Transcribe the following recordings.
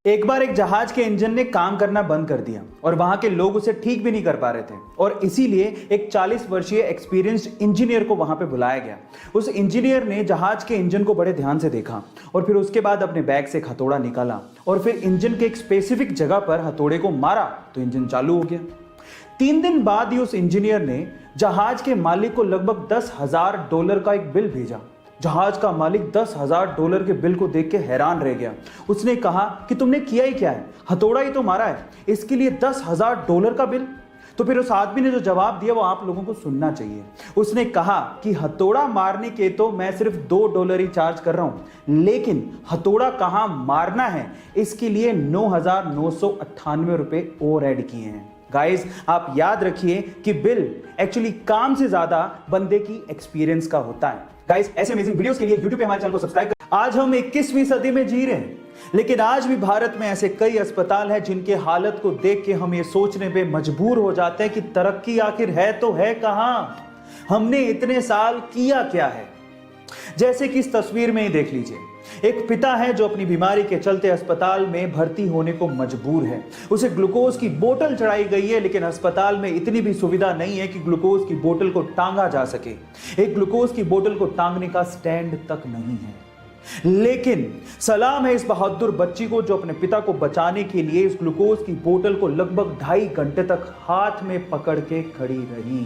एक बार एक जहाज के इंजन ने काम करना बंद कर दिया और वहां के लोग उसे ठीक भी नहीं कर पा रहे थे और इसीलिए एक 40 वर्षीय एक्सपीरियंस्ड इंजीनियर को वहां पे बुलाया गया। उस इंजीनियर ने जहाज के इंजन को बड़े ध्यान से देखा और फिर उसके बाद अपने बैग से एक हथौड़ा निकाला और फिर इंजन के एक स्पेसिफिक जगह पर हथौड़े को मारा तो इंजन चालू हो गया। 3 दिन बाद ही उस इंजीनियर ने जहाज के मालिक को लगभग $10,000 का एक बिल भेजा। जहाज का मालिक $10,000 के बिल को देख के हैरान रह गया। उसने कहा कि तुमने किया ही क्या है, हथौड़ा ही तो मारा है, इसके लिए $10,000 का बिल। तो फिर उस आदमी ने जो जवाब दिया वो आप लोगों को सुनना चाहिए। उसने कहा कि हथौड़ा मारने के तो मैं सिर्फ $2 ही चार्ज कर रहा हूं, लेकिन हथौड़ा कहां मारना है इसके लिए $9,998 और ऐड किए हैं। गाइस, आप याद रखिए कि बिल एक्चुअली काम से ज्यादा बंदे की एक्सपीरियंस का होता है। गाइस, ऐसे अमेजिंग वीडियोस के लिए YouTube पे हमारे चैनल को सब्सक्राइब करें। आज हम 21वीं सदी में जी रहे हैं, लेकिन आज भी भारत में ऐसे कई अस्पताल हैं जिनके हालत को देख के हम ये सोचने पे मजबूर हो जाते हैं कि तरक्की आखिर है तो है कहां, हमने इतने साल किया क्या है। जैसे कि इस तस्वीर में ही देख लीजिए, एक पिता है जो अपनी बीमारी के चलते अस्पताल में भर्ती होने को मजबूर है। उसे ग्लूकोज की बोतल चढ़ाई गई है, लेकिन अस्पताल में इतनी भी सुविधा नहीं है कि ग्लूकोज की बोतल को टांगा जा सके। एक ग्लूकोज की बोतल को टांगने का स्टैंड तक नहीं है। लेकिन सलाम है इस बहादुर बच्ची को जो अपने पिता को बचाने के लिए इस ग्लूकोज की बोतल को लगभग 2.5 घंटे तक हाथ में पकड़ के खड़ी रही।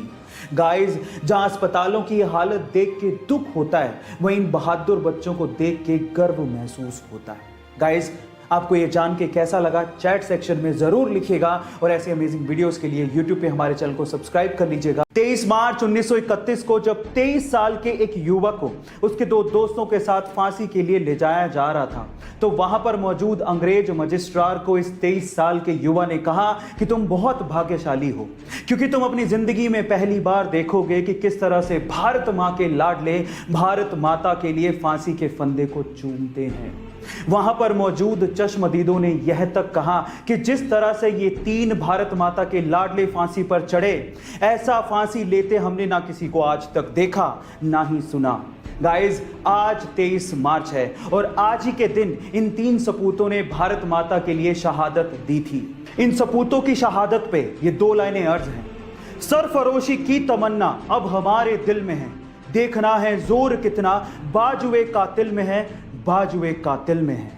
गाइस, जहां अस्पतालों की हालत देख के दुख होता है, वहीं इन बहादुर बच्चों को देख के गर्व महसूस होता है। गाइस, आपको ये जान के कैसा लगा चैट सेक्शन में जरूर लिखिएगा और ऐसे अमेजिंग वीडियोस के लिए YouTube पे हमारे चैनल को सब्सक्राइब कर लीजिएगा। 23 मार्च 1931 को जब 23 साल के एक युवक को उसके 2 दोस्तों के साथ फांसी के लिए ले जाया जा रहा था, तो वहां पर मौजूद अंग्रेज मजिस्ट्रार को इस 23 साल के युवा ने कहा कि तुम बहुत भाग्यशाली हो, क्योंकि तुम अपनी जिंदगी में पहली बार देखोगे कि किस तरह से भारत माँ के लाडले भारत माता के लिए फांसी के फंदे को चूमते हैं। वहां पर मौजूद चश्मदीदों ने यह तक कहा कि जिस तरह से ये 3 भारत माता के लाडले फांसी पर चढ़े, ऐसा फांसी लेते हमने ना किसी को आज तक देखा ना ही सुना। गाइज, आज 23 मार्च है और आज ही के दिन इन 3 सपूतों ने भारत माता के लिए शहादत दी थी। इन सपूतों की शहादत पे ये 2 लाइनें अर्ज हैं। सरफरोशी की तमन्ना अब हमारे दिल में है, देखना है जोर कितना बाजुए कातिल में है, बाजुए कातिल में है।